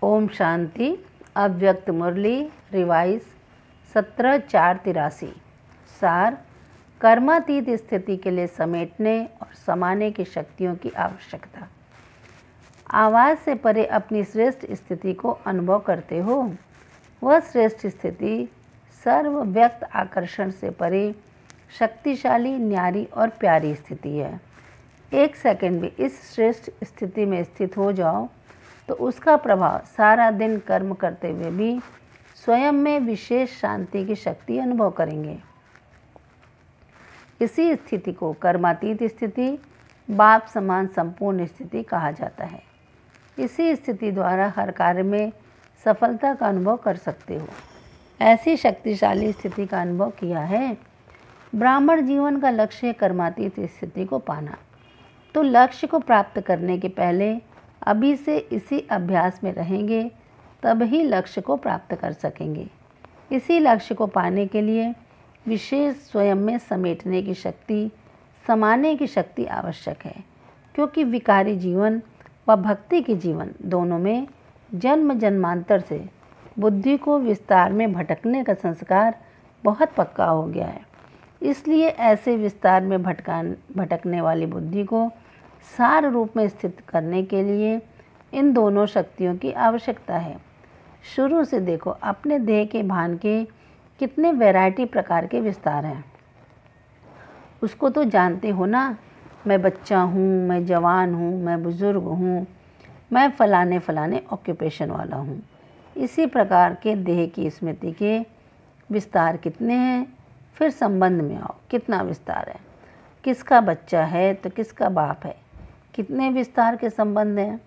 ओम शांति। अव्यक्त मुरली रिवाइज 17/4/83। सार: कर्मातीत स्थिति के लिए समेटने और समाने की शक्तियों की आवश्यकता। आवाज़ से परे अपनी श्रेष्ठ स्थिति को अनुभव करते हो। वह श्रेष्ठ स्थिति सर्व व्यक्त आकर्षण से परे शक्तिशाली, न्यारी और प्यारी स्थिति है। एक सेकंड भी इस श्रेष्ठ स्थिति में स्थित हो जाओ तो उसका प्रभाव सारा दिन कर्म करते हुए भी स्वयं में विशेष शांति की शक्ति अनुभव करेंगे। इसी स्थिति को कर्मातीत स्थिति, बाप समान संपूर्ण स्थिति कहा जाता है। इसी स्थिति द्वारा हर कार्य में सफलता का अनुभव कर सकते हो। ऐसी शक्तिशाली स्थिति का अनुभव किया है। ब्राह्मण जीवन का लक्ष्य है कर्मातीत स्थिति को पाना। तो लक्ष्य को प्राप्त करने के पहले अभी से इसी अभ्यास में रहेंगे, तब ही लक्ष्य को प्राप्त कर सकेंगे। इसी लक्ष्य को पाने के लिए विशेष स्वयं में समेटने की शक्ति, समाने की शक्ति आवश्यक है, क्योंकि विकारी जीवन व भक्ति के जीवन दोनों में जन्म जन्मांतर से बुद्धि को विस्तार में भटकने का संस्कार बहुत पक्का हो गया है। इसलिए ऐसे विस्तार में भटकने वाली बुद्धि को सार रूप में स्थित करने के लिए इन दोनों शक्तियों की आवश्यकता है। शुरू से देखो, अपने देह के भान के कितने वैरायटी प्रकार के विस्तार हैं। उसको तो जानते हो ना, मैं बच्चा हूँ, मैं जवान हूँ, मैं बुज़ुर्ग हूँ, मैं फलाने ऑक्यूपेशन वाला हूँ। इसी प्रकार के देह की स्मृति के विस्तार कितने हैं। फिर संबंध में आओ, कितना विस्तार है। किसका बच्चा है तो किसका बाप है, कितने विस्तार के संबंध हैं।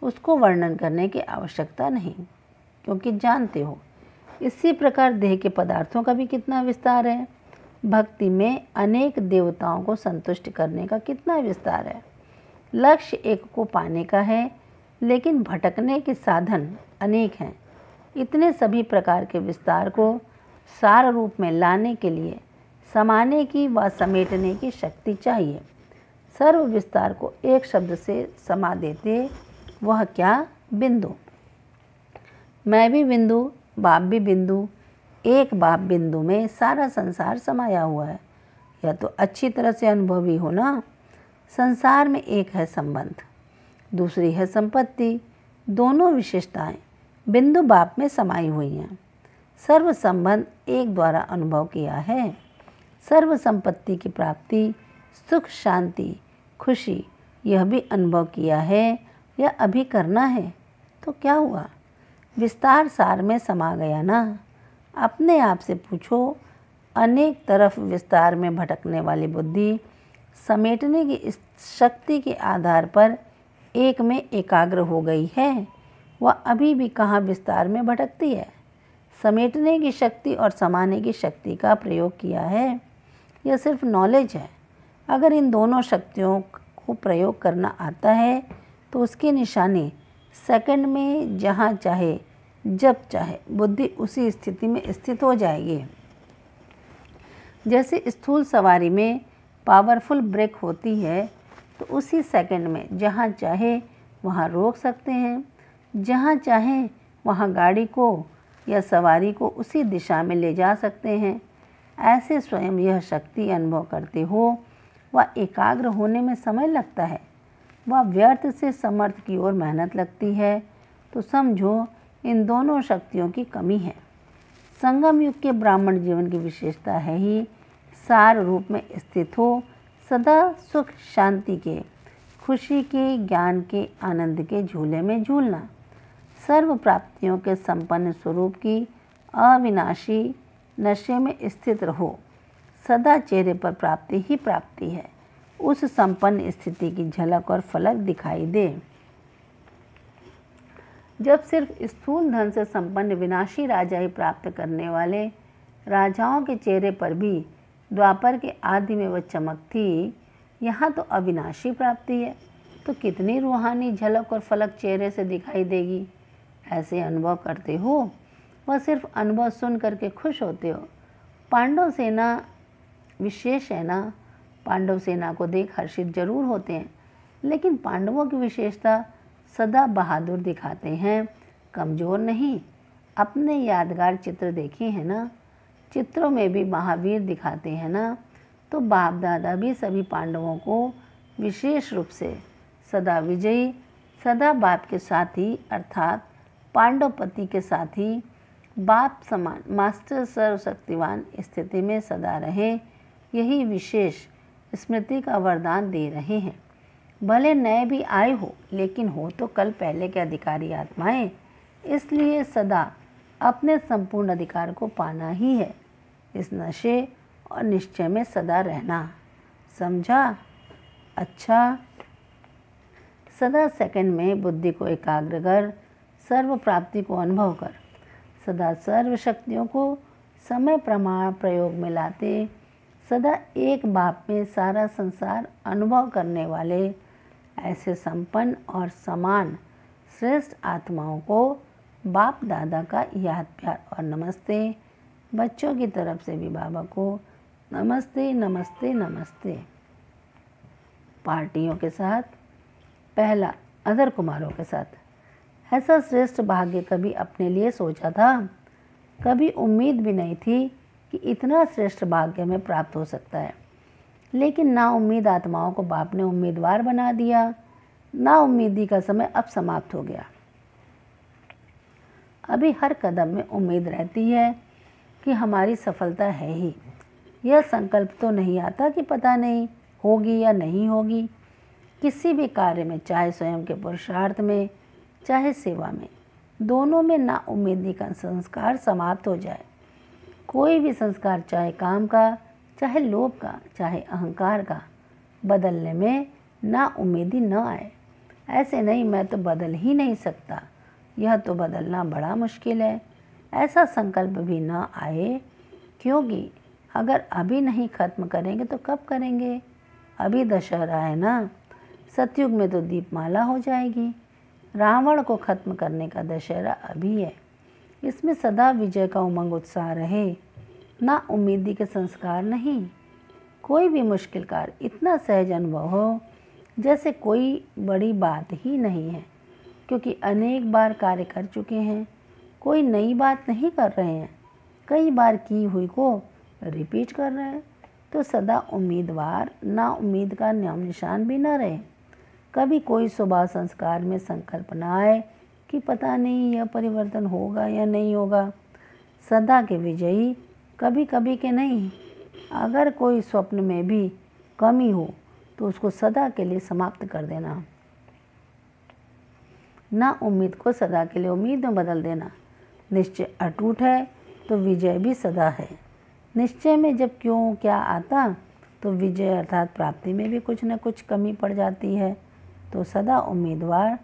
उसको वर्णन करने की आवश्यकता नहीं, क्योंकि जानते हो। इसी प्रकार देह के पदार्थों का भी कितना विस्तार है। भक्ति में अनेक देवताओं को संतुष्ट करने का कितना विस्तार है। लक्ष्य एक को पाने का है, लेकिन भटकने के साधन अनेक हैं। इतने सभी प्रकार के विस्तार को सार रूप में लाने के लिए समाने की व समेटने की शक्ति चाहिए। सर्व विस्तार को एक शब्द से समा देते, वह क्या? बिंदु। मैं भी बिंदु, बाप भी बिंदु। एक बाप बिंदु में सारा संसार समाया हुआ है। यह तो अच्छी तरह से अनुभवी हो ना। संसार में एक है संबंध, दूसरी है संपत्ति। दोनों विशेषताएं बिंदु बाप में समाई हुई हैं। सर्व संबंध एक द्वारा अनुभव किया है। सर्व संपत्ति की प्राप्ति, सुख, शांति, खुशी, यह भी अनुभव किया है या अभी करना है। तो क्या हुआ? विस्तार सार में समा गया ना। अपने आप से पूछो, अनेक तरफ विस्तार में भटकने वाली बुद्धि समेटने की इस शक्ति के आधार पर एक में एकाग्र हो गई है। वह अभी भी कहाँ विस्तार में भटकती है। समेटने की शक्ति और समाने की शक्ति का प्रयोग किया है। यह सिर्फ नॉलेज है। अगर इन दोनों शक्तियों को प्रयोग करना आता है तो उसकी निशानी सेकंड में जहाँ चाहे जब चाहे बुद्धि उसी स्थिति में स्थित हो जाएगी। जैसे स्थूल सवारी में पावरफुल ब्रेक होती है तो उसी सेकंड में जहाँ चाहे वहाँ रोक सकते हैं, जहाँ चाहे वहाँ गाड़ी को या सवारी को उसी दिशा में ले जा सकते हैं। ऐसे स्वयं यह शक्ति अनुभव करते हो। वह एकाग्र होने में समय लगता है, वह व्यर्थ से समर्थ की ओर मेहनत लगती है। तो समझो, इन दोनों शक्तियों की कमी है। संगम युग के ब्राह्मण जीवन की विशेषता है ही सार रूप में स्थित हो, सदा सुख शांति के, खुशी के, ज्ञान के, आनंद के झूले में झूलना। सर्व प्राप्तियों के संपन्न स्वरूप की अविनाशी नशे में स्थित रहो। सदा चेहरे पर प्राप्ति ही प्राप्ति है। उस संपन्न स्थिति की झलक और फलक दिखाई दे। जब सिर्फ स्थूल धन से संपन्न विनाशी राजा ही प्राप्त करने वाले राजाओं के चेहरे पर भी द्वापर के आदि में वह चमक थी, यहाँ तो अविनाशी प्राप्ति है, तो कितनी रूहानी झलक और फलक चेहरे से दिखाई देगी। ऐसे अनुभव करते हो। वह सिर्फ अनुभव सुन करके खुश होते हो। पांडव सेना विशेष है ना। पांडव सेना को देख हर्षित जरूर होते हैं, लेकिन पांडवों की विशेषता सदा बहादुर दिखाते हैं, कमज़ोर नहीं। अपने यादगार चित्र देखे हैं ना, चित्रों में भी महावीर दिखाते हैं ना। तो बाप दादा भी सभी पांडवों को विशेष रूप से सदा विजयी, सदा बाप के साथी अर्थात पांडवपति के साथी, बाप समान मास्टर सर्वशक्तिवान स्थिति में सदा रहे, यही विशेष स्मृति का वरदान दे रहे हैं। भले नए भी आए हो, लेकिन हो तो कल पहले के अधिकारी आत्माएं, इसलिए सदा अपने संपूर्ण अधिकार को पाना ही है। इस नशे और निश्चय में सदा रहना, समझा? अच्छा, सदा सेकंड में बुद्धि को एकाग्र कर, सर्व प्राप्ति को अनुभव कर, सदा सर्व शक्तियों को समय प्रमाण प्रयोग में लाते, सदा एक बाप में सारा संसार अनुभव करने वाले ऐसे संपन्न और समान श्रेष्ठ आत्माओं को बाप दादा का याद प्यार और नमस्ते। बच्चों की तरफ से भी बाबा को नमस्ते नमस्ते नमस्ते। पार्टियों के साथ, पहला अदर कुमारों के साथ। ऐसा श्रेष्ठ भाग्य कभी अपने लिए सोचा था? कभी उम्मीद भी नहीं थी कि इतना श्रेष्ठ भाग्य में प्राप्त हो सकता है। लेकिन ना उम्मीद आत्माओं को बाप ने उम्मीदवार बना दिया। ना उम्मीदी का समय अब समाप्त हो गया। अभी हर कदम में उम्मीद रहती है कि हमारी सफलता है ही। यह संकल्प तो नहीं आता कि पता नहीं होगी या नहीं होगी। किसी भी कार्य में, चाहे स्वयं के पुरुषार्थ में, चाहे सेवा में, दोनों में ना उम्मीदी का संस्कार समाप्त हो जाए। कोई भी संस्कार, चाहे काम का, चाहे लोभ का, चाहे अहंकार का, बदलने में ना उम्मीदी न आए। ऐसे नहीं, मैं तो बदल ही नहीं सकता, यह तो बदलना बड़ा मुश्किल है, ऐसा संकल्प भी न आए। क्योंकि अगर अभी नहीं खत्म करेंगे तो कब करेंगे? अभी दशहरा है ना, सतयुग में तो दीपमाला हो जाएगी। रावण को खत्म करने का दशहरा अभी है। इसमें सदा विजय का उमंग उत्साह रहे, ना उम्मीदी के संस्कार नहीं। कोई भी मुश्किल कार्य इतना सहज अनुभव हो जैसे कोई बड़ी बात ही नहीं है, क्योंकि अनेक बार कार्य कर चुके हैं। कोई नई बात नहीं कर रहे हैं, कई बार की हुई को रिपीट कर रहे हैं। तो सदा उम्मीदवार, ना उम्मीद का नाम निशान भी न रहे। कभी कोई स्वभाव संस्कार में संकल्प न आए कि पता नहीं यह परिवर्तन होगा या नहीं होगा। सदा के विजयी, कभी कभी के नहीं। अगर कोई स्वप्न में भी कमी हो तो उसको सदा के लिए समाप्त कर देना। ना उम्मीद को सदा के लिए उम्मीद में बदल देना। निश्चय अटूट है तो विजय भी सदा है। निश्चय में जब क्यों क्या आता तो विजय अर्थात प्राप्ति में भी कुछ न कुछ कमी पड़ जाती है। तो सदा उम्मीदवार,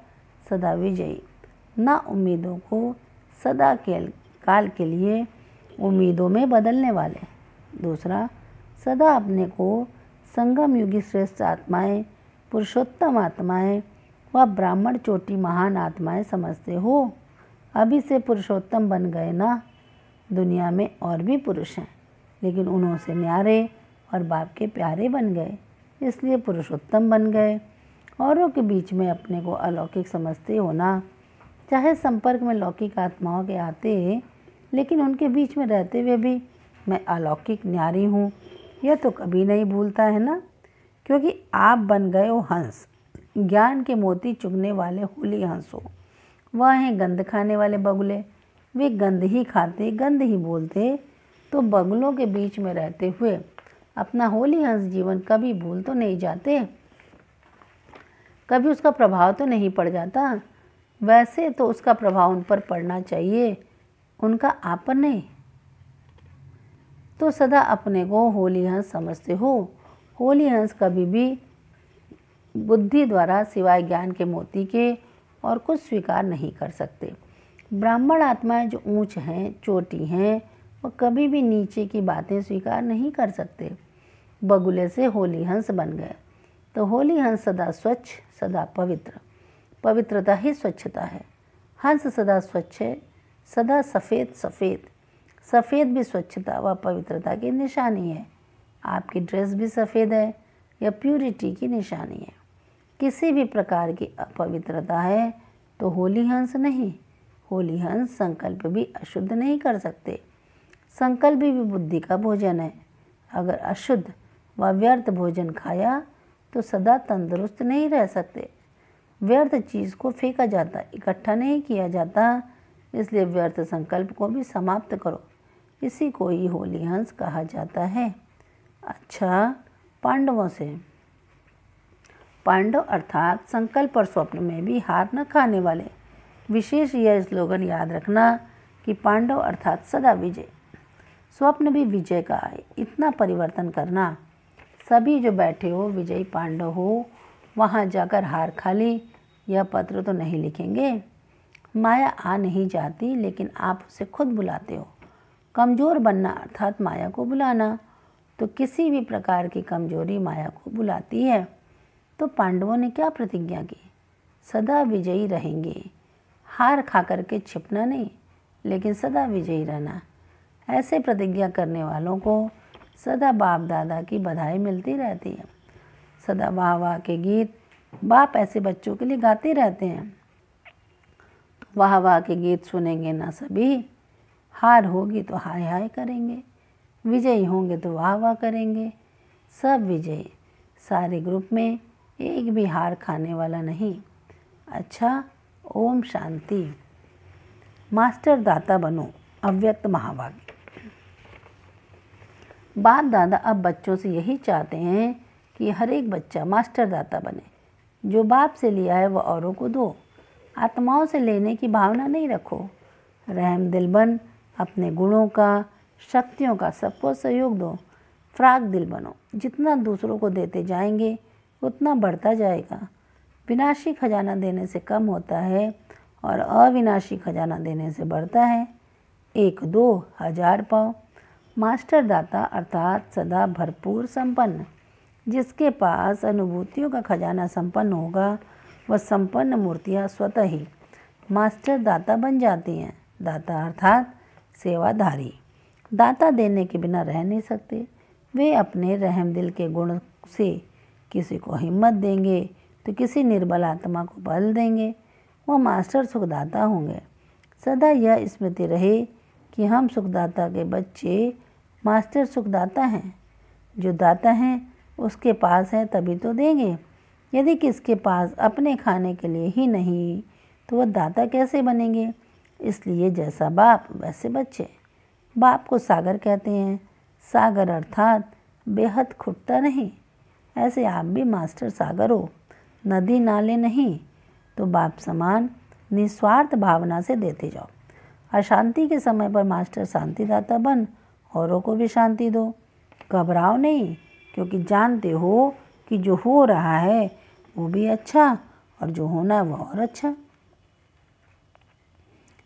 सदा विजयी, ना उम्मीदों को सदा के काल के लिए उम्मीदों में बदलने वाले। दूसरा, सदा अपने को संगम युगी श्रेष्ठ आत्माएं, पुरुषोत्तम आत्माएं व ब्राह्मण चोटी महान आत्माएं समझते हो। अभी से पुरुषोत्तम बन गए ना। दुनिया में और भी पुरुष हैं, लेकिन उन्हों से न्यारे और बाप के प्यारे बन गए, इसलिए पुरुषोत्तम बन गए। औरों के बीच में अपने को अलौकिक समझते हो ना। चाहे संपर्क में लौकिक आत्माओं के आते, लेकिन उनके बीच में रहते हुए भी मैं अलौकिक न्यारी हूँ, यह तो कभी नहीं भूलता है ना। क्योंकि आप बन गए हो हंस, ज्ञान के मोती चुगने वाले होली हंस हो। वह हैं गंध खाने वाले बगुले, वे गंध ही खाते, गंध ही बोलते। तो बगुलों के बीच में रहते हुए अपना होली हंस जीवन कभी भूल तो नहीं जाते, कभी उसका प्रभाव तो नहीं पड़ जाता। वैसे तो उसका प्रभाव उन पर पड़ना चाहिए, उनका आप पर नहीं। तो सदा अपने को होली हंस समझते हो। होली हंस कभी भी बुद्धि द्वारा सिवाय ज्ञान के मोती के और कुछ स्वीकार नहीं कर सकते। ब्राह्मण आत्माएं जो ऊंच हैं, चोटी हैं, वो कभी भी नीचे की बातें स्वीकार नहीं कर सकते। बगुले से होली हंस बन गए। तो होली हंस सदा स्वच्छ, सदा पवित्र। पवित्रता ही स्वच्छता है। हंस सदा स्वच्छ है, सदा सफ़ेद सफ़ेद। सफ़ेद भी स्वच्छता व पवित्रता की निशानी है। आपकी ड्रेस भी सफ़ेद है, यह प्यूरिटी की निशानी है। किसी भी प्रकार की अपवित्रता है तो होली हंस नहीं, होली हंस संकल्प भी अशुद्ध नहीं कर सकते। संकल्प भी बुद्धि का भोजन है। अगर अशुद्ध व व्यर्थ भोजन खाया तो सदा तंदुरुस्त नहीं रह सकते। व्यर्थ चीज़ को फेंका जाता, इकट्ठा नहीं किया जाता, इसलिए व्यर्थ संकल्प को भी समाप्त करो। इसी को ही होली हंस कहा जाता है। अच्छा, पांडवों से। पांडव अर्थात संकल्प और स्वप्न में भी हार न खाने वाले। विशेष यह स्लोगन याद रखना कि पांडव अर्थात सदा विजय। स्वप्न भी विजय का है। इतना परिवर्तन करना, सभी जो बैठे हो विजयी पांडव हो, वहाँ जाकर हार खा ली यह पत्र तो नहीं लिखेंगे। माया आ नहीं जाती, लेकिन आप उसे खुद बुलाते हो। कमज़ोर बनना अर्थात माया को बुलाना, तो किसी भी प्रकार की कमजोरी माया को बुलाती है। तो पांडवों ने क्या प्रतिज्ञा की? सदा विजयी रहेंगे। हार खा करके छिपना नहीं, लेकिन सदा विजयी रहना। ऐसे प्रतिज्ञा करने वालों को सदा बाप दादा की बधाई मिलती रहती है। सदा वाह वाह के गीत बाप ऐसे बच्चों के लिए गाते रहते हैं। वाह वाह के गीत सुनेंगे ना सभी। हार होगी तो हाय हाय करेंगे, विजयी होंगे तो वाह वाह करेंगे। सब विजयी, सारे ग्रुप में एक भी हार खाने वाला नहीं। अच्छा, ओम शांति। मास्टर दाता बनो, अव्यक्त महाभागी। बाप दादा अब बच्चों से यही चाहते हैं कि हर एक बच्चा मास्टर दाता बने। जो बाप से लिया है वह औरों को दो। आत्माओं से लेने की भावना नहीं रखो। रहम दिल बन, अपने गुणों का, शक्तियों का सबको सहयोग दो। फ्राक दिल बनो। जितना दूसरों को देते जाएंगे उतना बढ़ता जाएगा। विनाशी खजाना देने से कम होता है और अविनाशी खजाना देने से बढ़ता है। 1, 2, 1000 पाओ। मास्टर दाता अर्थात सदा भरपूर संपन्न। जिसके पास अनुभूतियों का खजाना संपन्न होगा वह संपन्न मूर्तियाँ स्वतः ही मास्टर दाता बन जाती हैं। दाता अर्थात सेवाधारी। दाता देने के बिना रह नहीं सकते। वे अपने रहम दिल के गुण से किसी को हिम्मत देंगे तो किसी निर्बल आत्मा को बल देंगे। वह मास्टर सुखदाता होंगे। सदा यह स्मृति रहे कि हम सुखदाता के बच्चे मास्टर सुखदाता हैं। जो दाता हैं उसके पास है तभी तो देंगे। यदि किसके पास अपने खाने के लिए ही नहीं तो वह दाता कैसे बनेंगे? इसलिए जैसा बाप वैसे बच्चे। बाप को सागर कहते हैं। सागर अर्थात बेहद खुटता नहीं। ऐसे आप भी मास्टर सागर हो, नदी नाले नहीं। तो बाप समान निस्वार्थ भावना से देते जाओ। अशांति के समय पर मास्टर शांतिदाता बन औरों को भी शांति दो। घबराओ नहीं, क्योंकि जानते हो कि जो हो रहा है वो भी अच्छा और जो होना है वो और अच्छा।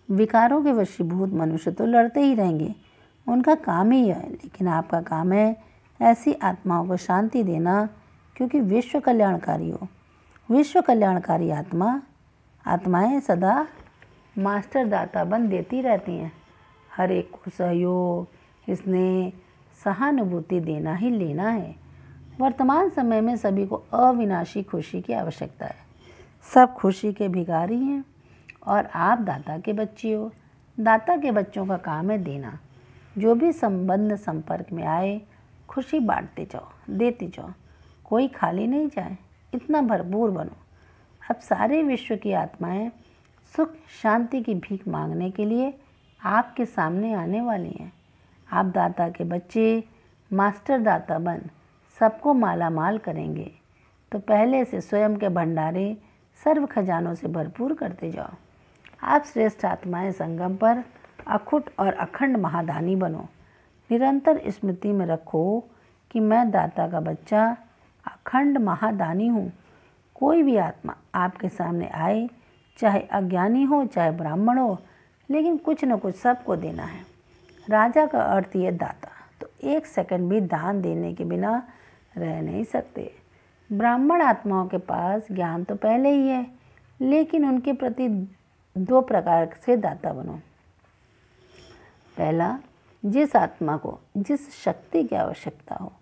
विकारों के वशीभूत मनुष्य तो लड़ते ही रहेंगे, उनका काम ही है। लेकिन आपका काम है ऐसी आत्माओं को शांति देना, क्योंकि विश्व कल्याणकारी हो। विश्व कल्याणकारी आत्माएं सदा मास्टर दाता बन देती रहती हैं। हर एक को सहयोग, स्नेह, सहानुभूति देना ही लेना है। वर्तमान समय में सभी को अविनाशी खुशी की आवश्यकता है। सब खुशी के भिखारी हैं और आप दाता के बच्चे हो। दाता के बच्चों का काम है देना। जो भी संबंध संपर्क में आए खुशी बांटते जाओ, देते जाओ। कोई खाली नहीं जाए, इतना भरपूर बनो। अब सारे विश्व की आत्माएं सुख शांति की भीख मांगने के लिए आपके सामने आने वाली हैं। आप दाता के बच्चे मास्टर दाता बन सबको माला माल करेंगे। तो पहले से स्वयं के भंडारे सर्व खजानों से भरपूर करते जाओ। आप श्रेष्ठ आत्माएं संगम पर अखुट और अखंड महादानी बनो। निरंतर स्मृति में रखो कि मैं दाता का बच्चा अखंड महादानी हूँ। कोई भी आत्मा आपके सामने आए, चाहे अज्ञानी हो चाहे ब्राह्मण हो, लेकिन कुछ न कुछ सबको देना है। राजा का अर्थ ये दाता। तो 1 सेकंड भी दान देने के बिना रह नहीं सकते। ब्राह्मण आत्माओं के पास ज्ञान तो पहले ही है, लेकिन उनके प्रति 2 प्रकार से दाता बनो। पहला, जिस आत्मा को जिस शक्ति की आवश्यकता हो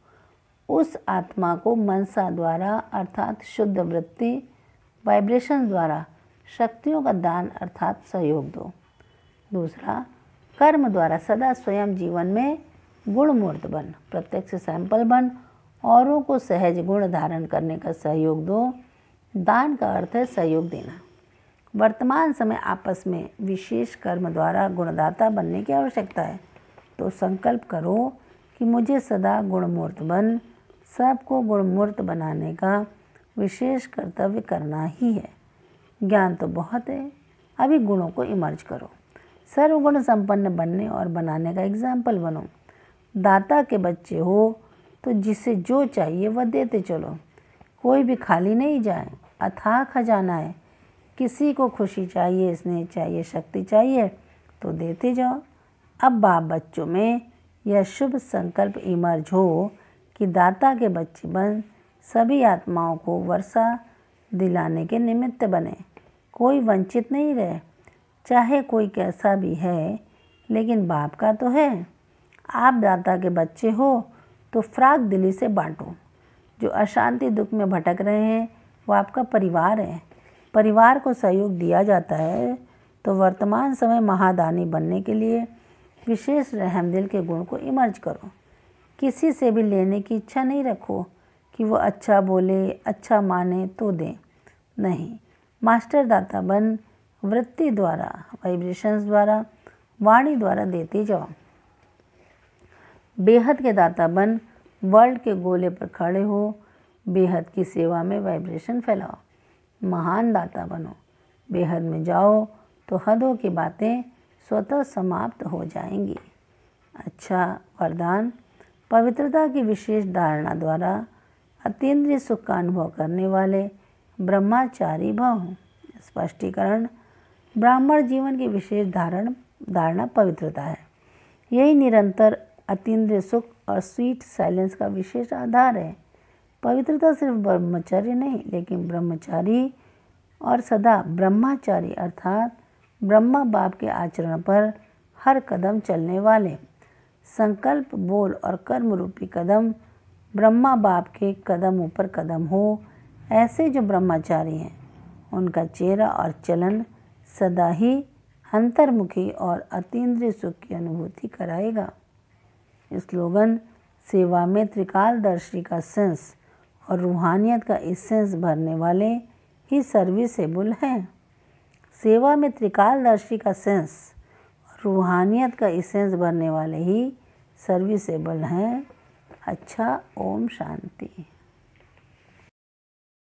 उस आत्मा को मनसा द्वारा अर्थात शुद्ध वृत्ति वाइब्रेशन द्वारा शक्तियों का दान अर्थात सहयोग दो। दूसरा, कर्म द्वारा सदा स्वयं जीवन में गुणमूर्त बन, प्रत्यक्ष सैंपल बन, औरों को सहज गुण धारण करने का सहयोग दो। दान का अर्थ है सहयोग देना। वर्तमान समय आपस में विशेष कर्म द्वारा गुणदाता बनने की आवश्यकता है, तो संकल्प करो कि मुझे सदा गुणमूर्त बन, सबको गुणमूर्त बनाने का विशेष कर्तव्य करना ही है। ज्ञान तो बहुत है, अभी गुणों को इमर्ज करो। सर्वगुण संपन्न बनने और बनाने का एग्जाम्पल बनो। दाता के बच्चे हो तो जिसे जो चाहिए वह देते चलो, कोई भी खाली नहीं जाए। अथाह खजाना है, किसी को खुशी चाहिए, स्नेह चाहिए, शक्ति चाहिए तो देते जाओ। अब बाप बच्चों में यह शुभ संकल्प इमर्ज हो कि दाता के बच्चे बन सभी आत्माओं को वर्षा दिलाने के निमित्त बने, कोई वंचित नहीं रहे। चाहे कोई कैसा भी है, लेकिन बाप का तो है। आप दाता के बच्चे हो तो फ्राक दिली से बांटो। जो अशांति दुख में भटक रहे हैं वो आपका परिवार है। परिवार को सहयोग दिया जाता है तो वर्तमान समय महादानी बनने के लिए विशेष रहमदिल के गुण को इमर्ज करो। किसी से भी लेने की इच्छा नहीं रखो कि वो अच्छा बोले, अच्छा माने तो दे। नहीं, मास्टर दाता बन, वृत्ति द्वारा, वाइब्रेशंस द्वारा, वाणी द्वारा देते जाओ। बेहद के दाता बन, वर्ल्ड के गोले पर खड़े हो, बेहद की सेवा में वाइब्रेशन फैलाओ। महान दाता बनो, बेहद में जाओ तो हदों की बातें स्वतः समाप्त हो जाएंगी। अच्छा वरदान, पवित्रता की विशेष धारणा द्वारा अतीन्द्रिय सुख का अनुभव करने वाले ब्रह्मचारी भव। स्पष्टीकरण, ब्राह्मण जीवन की विशेष धारणा पवित्रता है। यही निरंतर अतीन्द्रिय सुख और स्वीट साइलेंस का विशेष आधार है। पवित्रता सिर्फ ब्रह्मचर्य नहीं, लेकिन ब्रह्मचारी और सदा ब्रह्मचारी अर्थात ब्रह्मा बाप के आचरण पर हर कदम चलने वाले। संकल्प, बोल और कर्म रूपी कदम ब्रह्मा बाप के कदम ऊपर कदम हो। ऐसे जो ब्रह्मचारी हैं उनका चेहरा और चलन सदा ही अंतर्मुखी और अतीन्द्रिय सुख की अनुभूति कराएगा। स्लोगन, सेवा में त्रिकालदर्शी का सेंस और रूहानियत का इसेंस भरने वाले ही सर्विसेबल हैं। सेवा में त्रिकालदर्शी का सेंस और रूहानियत का इसेंस भरने वाले ही सर्विसेबल हैं। अच्छा, ओम शांति।